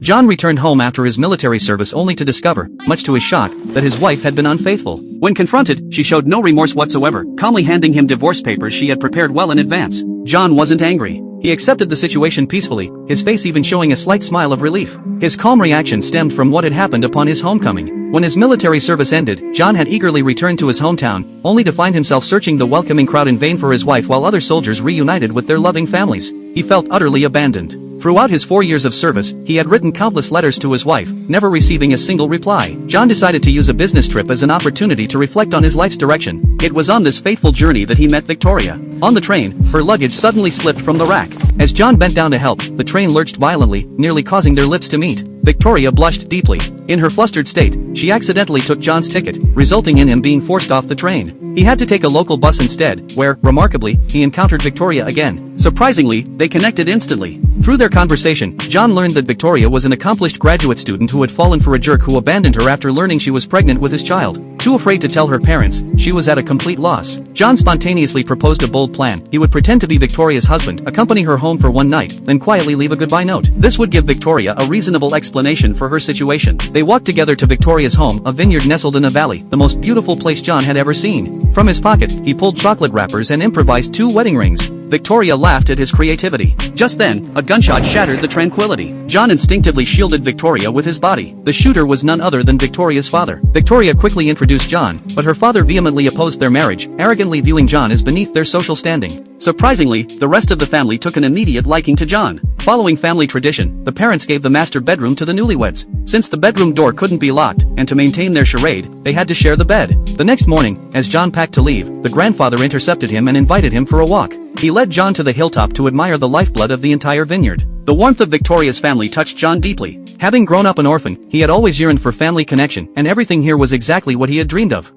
John returned home after his military service only to discover, much to his shock, that his wife had been unfaithful. When confronted, she showed no remorse whatsoever, calmly handing him divorce papers she had prepared well in advance. John wasn't angry. He accepted the situation peacefully, his face even showing a slight smile of relief. His calm reaction stemmed from what had happened upon his homecoming. When his military service ended, John had eagerly returned to his hometown, only to find himself searching the welcoming crowd in vain for his wife while other soldiers reunited with their loving families. He felt utterly abandoned. Throughout his 4 years of service, he had written countless letters to his wife, never receiving a single reply. John decided to use a business trip as an opportunity to reflect on his life's direction. It was on this fateful journey that he met Victoria. On the train, her luggage suddenly slipped from the rack. As John bent down to help, the train lurched violently, nearly causing their lips to meet. Victoria blushed deeply. In her flustered state, she accidentally took John's ticket, resulting in him being forced off the train. He had to take a local bus instead, where, remarkably, he encountered Victoria again. Surprisingly, they connected instantly. Through their conversation, John learned that Victoria was an accomplished graduate student who had fallen for a jerk who abandoned her after learning she was pregnant with his child. Too afraid to tell her parents, she was at a complete loss. John spontaneously proposed a bold plan. He would pretend to be Victoria's husband, accompany her home for one night, then quietly leave a goodbye note. This would give Victoria a reasonable explanation for her situation. They walked together to Victoria's home, a vineyard nestled in a valley, the most beautiful place John had ever seen. From his pocket, he pulled chocolate wrappers and improvised 2 wedding rings. Victoria laughed at his creativity. Just then, a gunshot shattered the tranquility. John instinctively shielded Victoria with his body. The shooter was none other than Victoria's father. Victoria quickly introduced John, but her father vehemently opposed their marriage, arrogantly viewing John as beneath their social standing. Surprisingly, the rest of the family took an immediate liking to John. Following family tradition, the parents gave the master bedroom to the newlyweds. Since the bedroom door couldn't be locked, and to maintain their charade, they had to share the bed. The next morning, as John packed to leave, the grandfather intercepted him and invited him for a walk. He led John to the hilltop to admire the lifeblood of the entire vineyard. The warmth of Victoria's family touched John deeply. Having grown up an orphan, he had always yearned for family connection, and everything here was exactly what he had dreamed of.